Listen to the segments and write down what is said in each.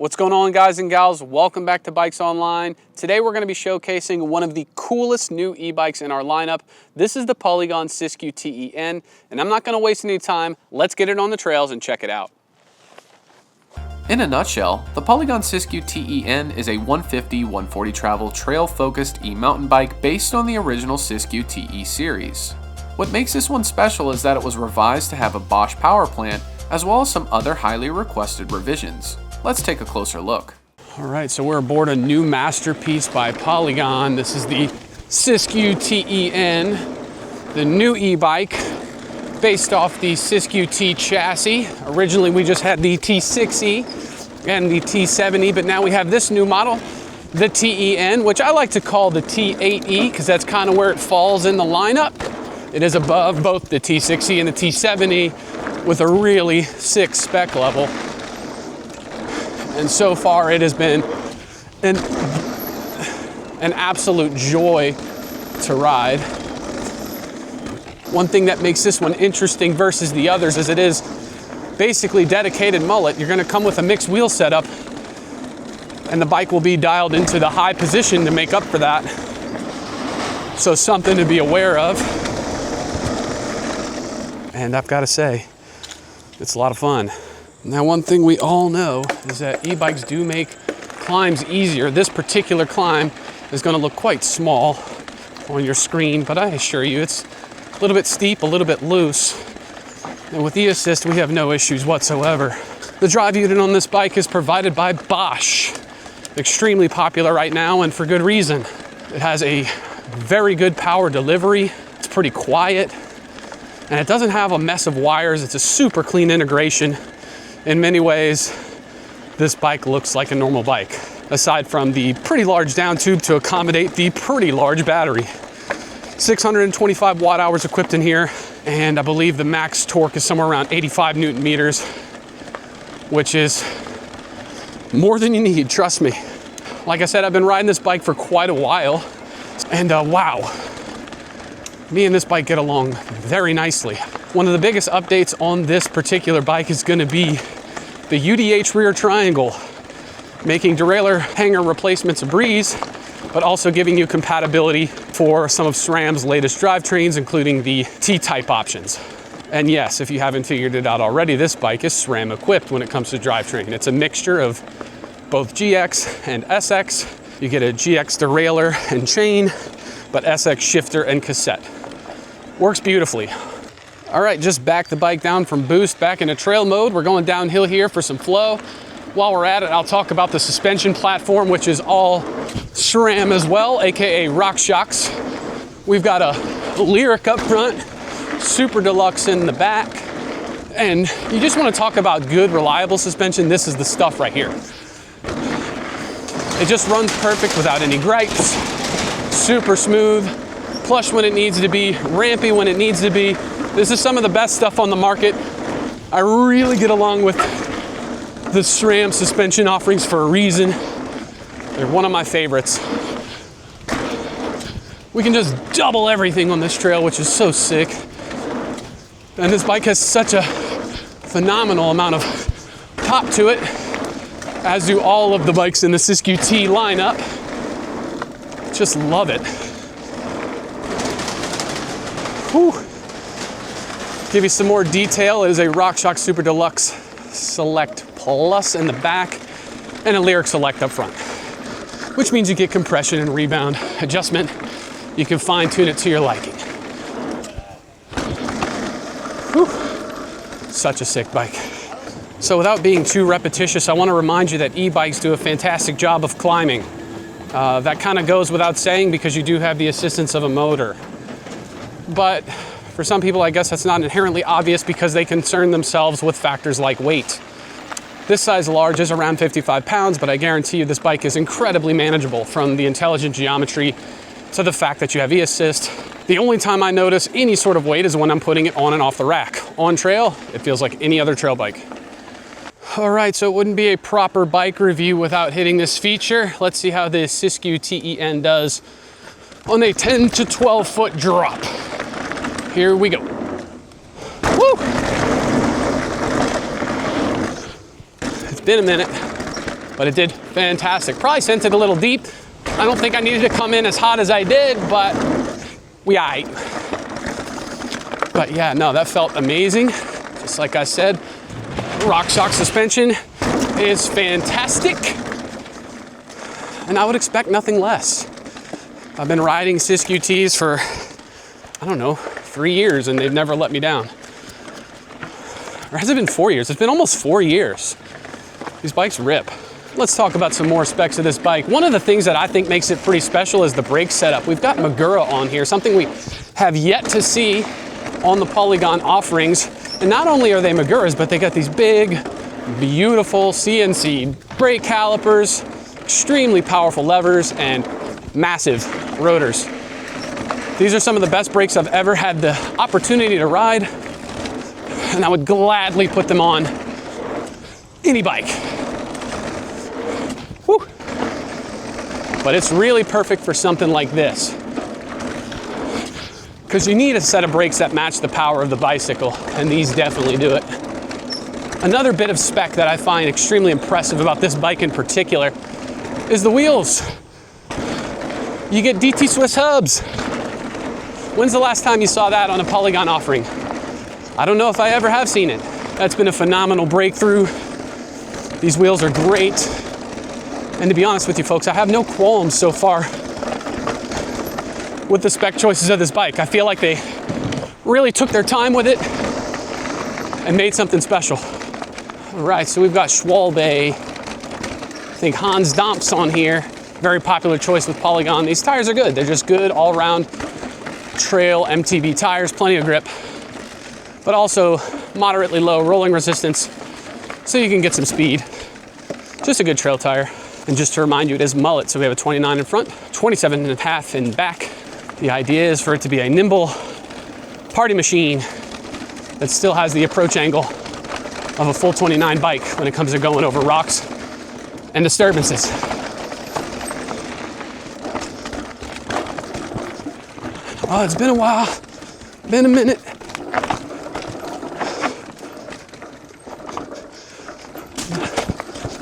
What's going on, guys and gals? Welcome back to Bikes Online. Today we're going to be showcasing one of the coolest new e-bikes in our lineup. This is the Polygon Siskiu TEN, and I'm not going to waste any time. Let's get it on the trails and check it out. In a nutshell, the Polygon Siskiu TEN is a 150/140 travel trail-focused e-mountain bike based on the original Siskiu TE series. What makes this one special is that it was revised to have a Bosch power plant, as well as some other highly requested revisions. Let's take a closer look. All right, so we're aboard a new masterpiece by Polygon. This is the Siskiu TEN, the new e-bike based off the Siskiu T chassis. Originally, we just had the T6E and the T7E, but now we have this new model, the TEN, which I like to call the T8E because that's kind of where it falls in the lineup. It is above both the T6E and the T7E with a really sick spec level. And so far it has been an absolute joy to ride. One thing that makes this one interesting versus the others is it is basically dedicated mullet. You're gonna come with a mixed wheel setup and the bike will be dialed into the high position to make up for that. So something to be aware of. And I've gotta say, it's a lot of fun. Now, one thing we all know is that e-bikes do make climbs easier. This particular climb is going to look quite small on your screen, but I assure you it's a little bit steep, a little bit loose. And with e-assist, we have no issues whatsoever. The drive unit on this bike is provided by Bosch. Extremely popular right now, and for good reason. It has a very good power delivery. It's pretty quiet, and it doesn't have a mess of wires. It's a super clean integration. In many ways, this bike looks like a normal bike, aside from the pretty large down tube to accommodate the pretty large battery. 625 watt hours equipped in here, and I believe the max torque is somewhere around 85 Newton meters, which is more than you need, trust me. Like I said, I've been riding this bike for quite a while, and wow, me and this bike get along very nicely. One of the biggest updates on this particular bike is going to be the UDH rear triangle, making derailleur hanger replacements a breeze, but also giving you compatibility for some of SRAM's latest drivetrains, including the T-type options. And yes, if you haven't figured it out already, this bike is SRAM equipped when it comes to drivetrain. It's a mixture of both GX and SX. You get a GX derailleur and chain, but SX shifter and cassette. Works beautifully. All right, just back the bike down from boost back into trail mode. We're going downhill here for some flow. While we're at it, I'll talk about the suspension platform, which is all SRAM as well, AKA RockShox. We've got a Lyric up front, Super Deluxe in the back. And you just want to talk about good, reliable suspension, this is the stuff right here. It just runs perfect without any gripes, super smooth, plush when it needs to be, rampy when it needs to be. This is some of the best stuff on the market. I really get along with the SRAM suspension offerings for a reason. They're one of my favorites. We can just double everything on this trail, which is so sick. And this bike has such a phenomenal amount of pop to it, as do all of the bikes in the Siskiu T lineup. Just love it. Whew. Give you some more detail. It is a RockShox Super Deluxe Select Plus in the back and a Lyric Select up front, which means you get compression and rebound adjustment. You can fine tune it to your liking. Whew. Such a sick bike. So without being too repetitious, I want to remind you that e-bikes do a fantastic job of climbing. That kind of goes without saying because you do have the assistance of a motor. But for some people, I guess that's not inherently obvious because they concern themselves with factors like weight. This size large is around 55 pounds, but I guarantee you this bike is incredibly manageable, from the intelligent geometry to the fact that you have e-assist. The only time I notice any sort of weight is when I'm putting it on and off the rack. On trail, it feels like any other trail bike. All right, so it wouldn't be a proper bike review without hitting this feature. Let's see how the Siskiu TEN does on a 10 to 12 foot drop. Here we go. Woo! It's been a minute. but it did fantastic. Probably sent it a little deep. I don't think I needed to come in as hot as I did, but we aight. But yeah, no, that felt amazing. Just like I said, RockShox suspension is fantastic, and I would expect nothing less. I've been riding Siskiu Ts for, I don't know, 3 years, and they've never let me down. Or has it been 4 years? It's been almost 4 years. These bikes rip. Let's talk about some more specs of this bike. One of the things that I think makes it pretty special is the brake setup. We've got Magura on here, something we have yet to see on the Polygon offerings. And not only are they Maguras, but they got these big, beautiful CNC brake calipers, extremely powerful levers, and massive rotors. These are some of the best brakes I've ever had the opportunity to ride, and I would gladly put them on any bike. Whew. But it's really perfect for something like this, because you need a set of brakes that match the power of the bicycle, and these definitely do it. Another bit of spec that I find extremely impressive about this bike in particular is the wheels. You get DT Swiss hubs. When's the last time you saw that on a Polygon offering? I don't know if I ever have seen it. That's been a phenomenal breakthrough. These wheels are great. And to be honest with you folks, I have no qualms so far with the spec choices of this bike. I feel like they really took their time with it and made something special. All right, so we've got Schwalbe, I think Hans Dampf's on here. Very popular choice with Polygon. These tires are good. They're just good all-around trail MTB tires, plenty of grip, but also moderately low rolling resistance, so you can get some speed. Just a good trail tire. And just to remind you, it is Mullet, so we have a 29 in front, 27.5 in back. The idea is for it to be a nimble party machine that still has the approach angle of a full 29 bike when it comes to going over rocks and disturbances. Oh, it's been a while, been a minute.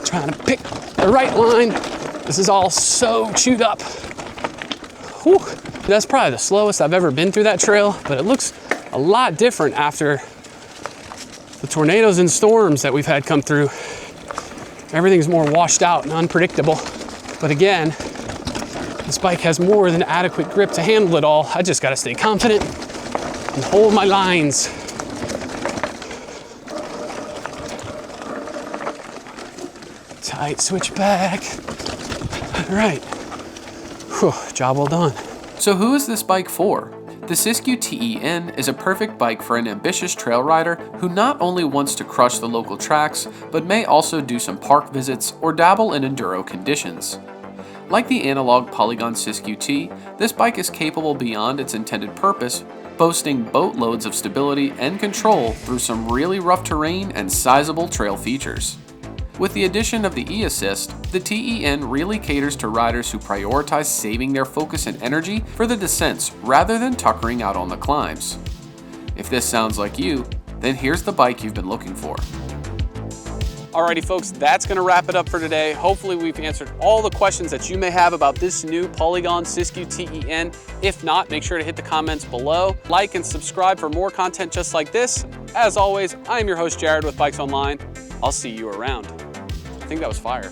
Trying to pick the right line. This is all so chewed up. Whew. That's probably the slowest I've ever been through that trail, but it looks a lot different after the tornadoes and storms that we've had come through. Everything's more washed out and unpredictable. But again, this bike has more than adequate grip to handle it all. I just gotta stay confident and hold my lines. Tight switchback. All right. Whew, job well done. So who is this bike for? The Siskiu TEN is a perfect bike for an ambitious trail rider who not only wants to crush the local tracks, but may also do some park visits or dabble in enduro conditions. Like the analog Polygon Siskiu T, this bike is capable beyond its intended purpose, boasting boatloads of stability and control through some really rough terrain and sizable trail features. With the addition of the e-assist, the TEN really caters to riders who prioritize saving their focus and energy for the descents rather than tuckering out on the climbs. If this sounds like you, then here's the bike you've been looking for. Alrighty folks, that's gonna wrap it up for today. Hopefully we've answered all the questions that you may have about this new Polygon Siskiu TEN. If not, make sure to hit the comments below. Like and subscribe for more content just like this. As always, I'm your host Jared with BikesOnline. I'll see you around. I think that was fire.